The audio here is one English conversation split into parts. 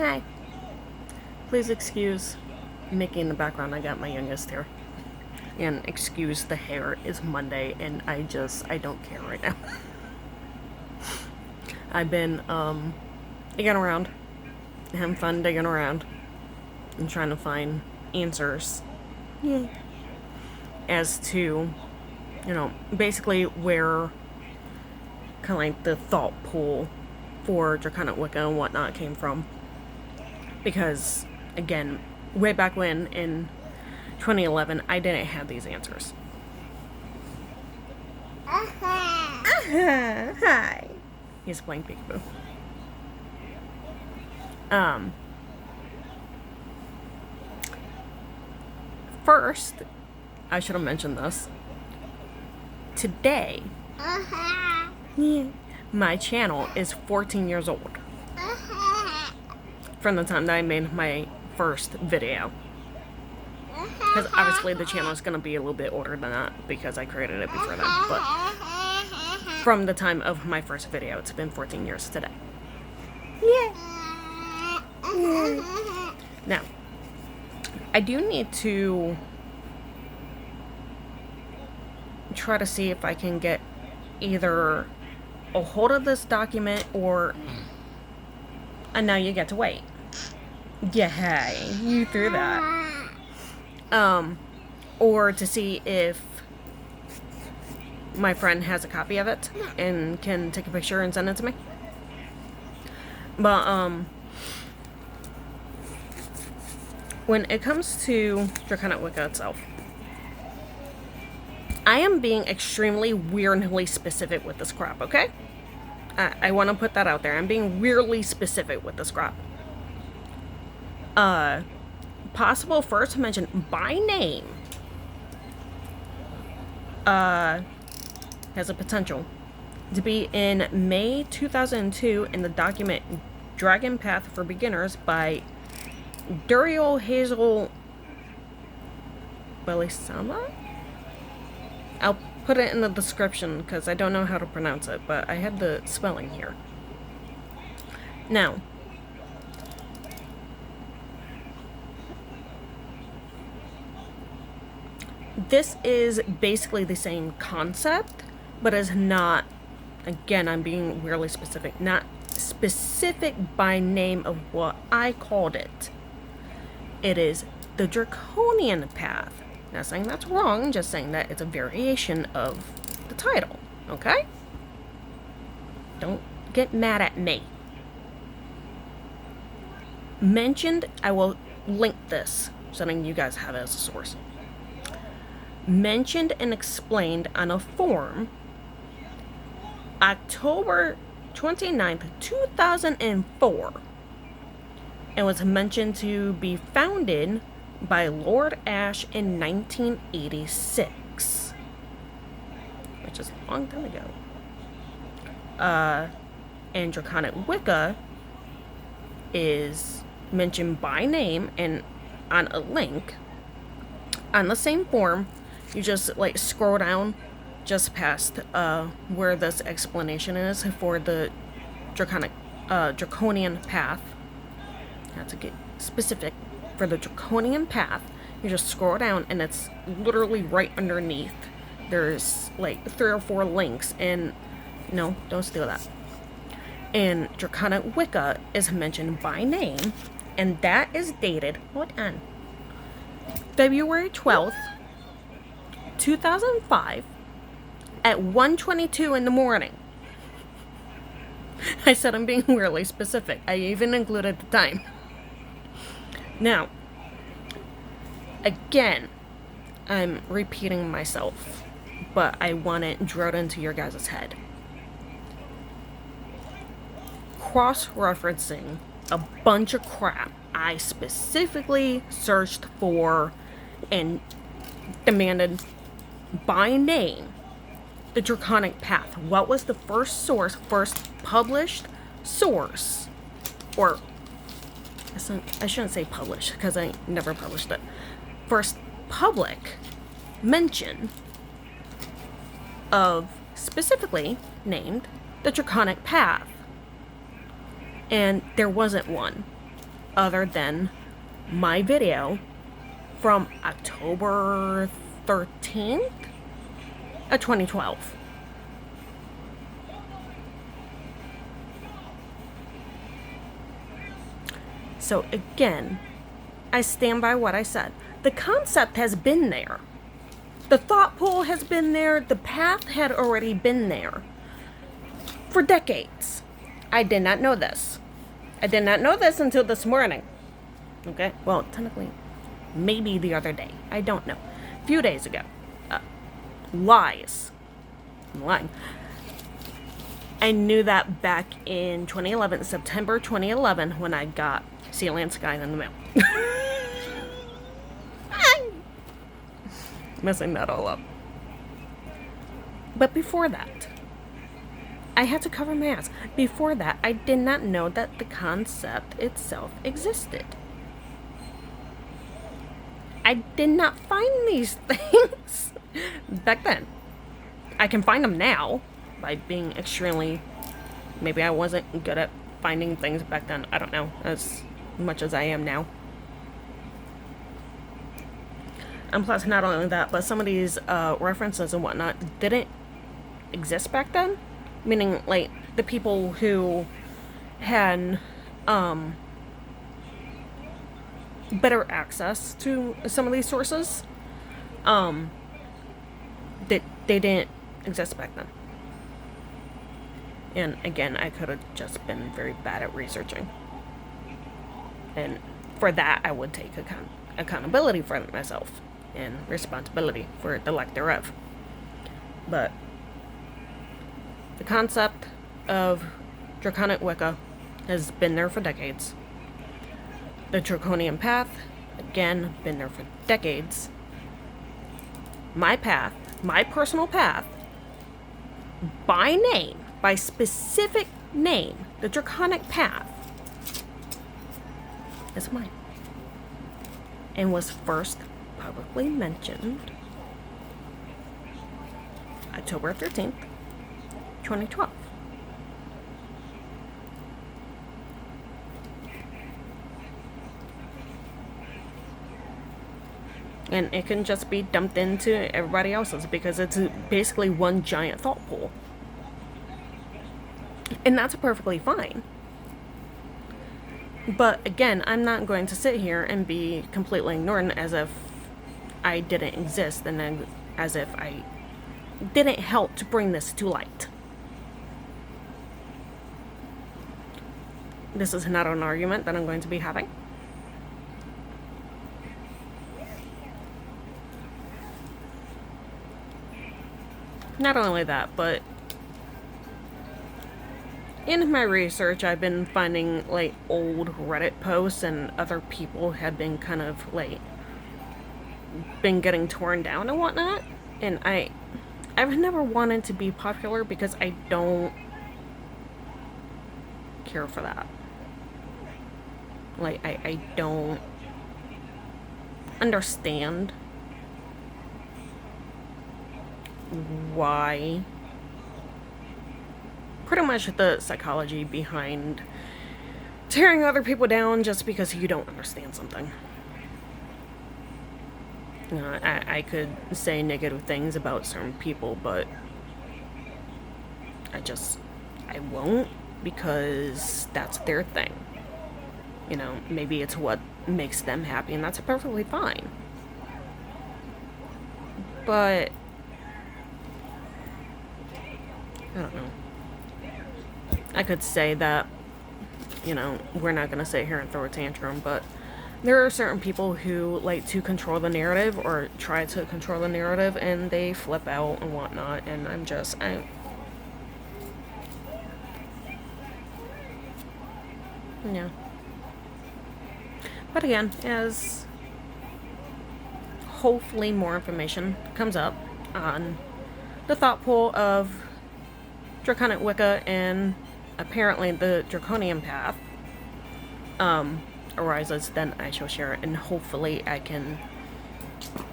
Hi. Please excuse Mickey in the background. I got my youngest here. And excuse the hair. It's Monday and I don't care right now. I've been digging around, having fun digging around and trying to find answers. Yay. As to, basically where kind of like the thought pool for Draconic Wicca and whatnot came from. Because, again, way back when in 2011, I didn't have these answers. Hi. He's playing peekaboo. First, I should have mentioned this. Today, my channel is 14 years old. From the time that I made my first video. Because obviously the channel is going to be a little bit older than that because I created it before then. But from the time of my first video, it's been 14 years today. Yeah. Now, I do need to try to see if I can get either a hold of this document or... And now you get to wait. Yeah, hey, you threw that. Or to see if my friend has a copy of it and can take a picture and send it to me. But, when it comes to Draconic Wicca itself, I am being extremely weirdly specific with this crap, okay? I want to put that out there. I'm being weirdly specific with this crap. Possible first mention by name has a potential to be in May 2002 in the document Draconic Path for Beginners by Duriel HazelBelisama? I'll put it in the description because I don't know how to pronounce it, but I have the spelling here. Now, this is basically the same concept, but is not, again, I'm being weirdly specific, not specific by name of what I called it. It is the Draconian Path. Not saying that's wrong, just saying that it's a variation of the title, okay? Don't get mad at me. Mentioned, I will link this so that you guys have it as a source. Mentioned and explained on a form October 29th, 2004. It was mentioned to be founded by Lord Ashe in 1986, which is a long time ago. And Draconic Wicca is mentioned by name and on a link on the same form. You just like scroll down just past where this explanation is for the Draconian Path. I have to get specific. For the Draconian Path, you just scroll down and it's literally right underneath. There's like 3 or 4 links, and no, don't steal that. And Draconic Wicca is mentioned by name, and that is dated, hold on, February 12th, 2005 at 1:22 in the morning. I said I'm being really specific. I even included the time. Now, again, I'm repeating myself, but I want it drilled into your guys' head. Cross-referencing a bunch of crap I specifically searched for and demanded by name the Draconic Path. What was the first published source, or I shouldn't say published because I never published it. First public mention of specifically named the Draconic Path. And there wasn't one. other than my video from October 13th of 2012. So again, I stand by what I said. The concept has been there. The thought pool has been there. The path had already been there for decades. I did not know this. I did not know this until this morning. Okay? Well, technically, maybe the other day. I don't know. A few days ago. Lies. I'm lying. I knew that back in 2011, September 2011, when I got Sea Land Sky in the mail. Messing that all up. But before that, I had to cover my ass. Before that, I did not know that the concept itself existed. I did not find these things back then. I can find them now by being extremely... Maybe I wasn't good at finding things back then. I don't know, as much as I am now. And plus, not only that, but some of these references and whatnot didn't exist back then. Meaning, like, the people who had better access to some of these sources, they didn't exist back then. And again, I could have just been very bad at researching. And for that, I would take accountability for myself. And responsibility for the lack thereof. But the concept of Draconic Wicca has been there for decades. The Draconian Path, again, been there for decades. My path, my personal path, by name, by specific name, the Draconic Path, is mine. And was first publicly mentioned October 13th, 2012. And it can just be dumped into everybody else's because it's basically one giant thought pool. And that's perfectly fine. But again, I'm not going to sit here and be completely ignorant as if I didn't exist and then as if I didn't help to bring this to light. This is not an argument that I'm going to be having. Not only that, but in my research, I've been finding, like, old Reddit posts and other people have been kind of, like, been getting torn down and whatnot. And I've never wanted to be popular because I don't care for that. Like, I don't understand why, pretty much the psychology behind tearing other people down just because you don't understand something. You know, I could say negative things about certain people, but I won't, because that's their thing. You know, maybe it's what makes them happy, and that's perfectly fine. But I don't know. I could say that, you know, we're not going to sit here and throw a tantrum, but there are certain people who like to control the narrative or try to control the narrative, and they flip out and whatnot, and yeah. But again, as hopefully more information comes up on the thought pool of Draconic Wicca and apparently the Draconian Path arises, then I shall share it, and hopefully I can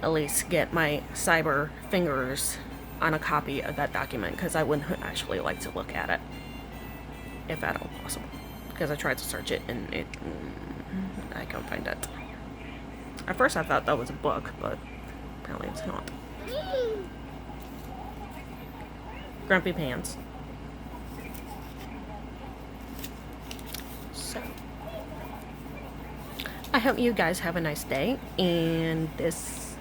at least get my cyber fingers on a copy of that document, because I would actually like to look at it, if at all possible. Because I tried to search it and I couldn't find it. At first I thought that was a book, but apparently it's not. Grumpy Pants. So, I hope you guys have a nice day, and this...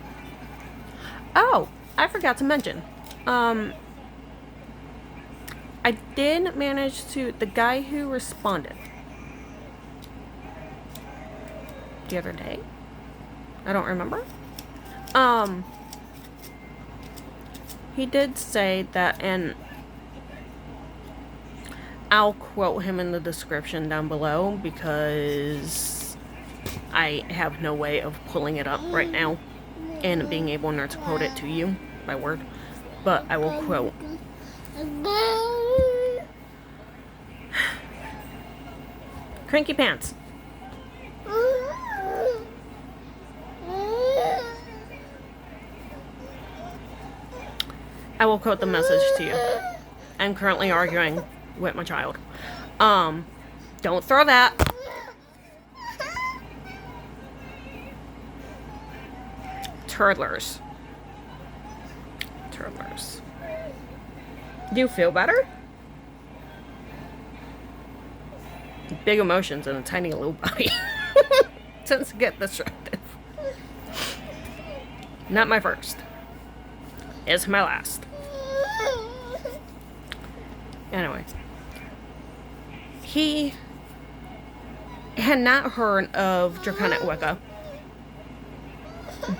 Oh, I forgot to mention. I did manage to... The guy who responded the other day, I don't remember. He did say that, and I'll quote him in the description down below because I have no way of pulling it up right now and being able to quote it to you by word, but I will quote. Cranky Pants. I will quote the message to you. I'm currently arguing with my child. Don't throw that. Turtlers. Turtlers. Do you feel better? Big emotions in a tiny little body. Tends to get destructive. Not my first. It's my last. Anyway. He had not heard of Draconic Wicca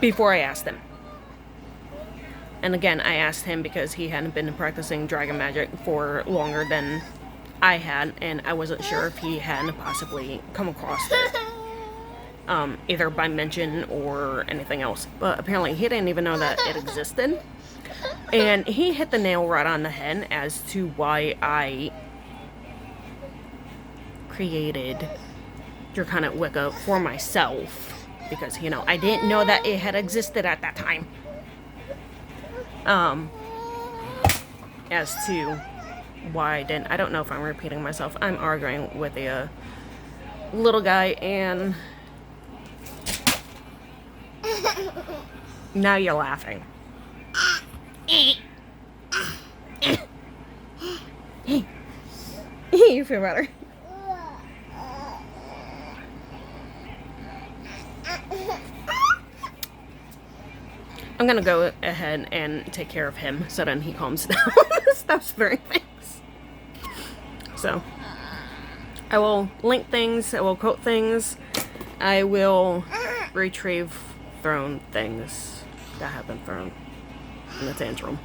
before I asked him. And again, I asked him because he hadn't been practicing dragon magic for longer than I had, and I wasn't sure if he hadn't possibly come across it. Either by mention or anything else. But apparently he didn't even know that it existed. And he hit the nail right on the head as to why I created Draconic Wicca for myself. Because, you know, I didn't know that it had existed at that time. As to why I didn't. I don't know if I'm repeating myself. I'm arguing with a little guy, and now you're laughing. You feel better? I'm gonna go ahead and take care of him so then he calms down. Stop stirring things. So, I will link things, I will quote things, I will retrieve thrown things that have been thrown in the tantrum.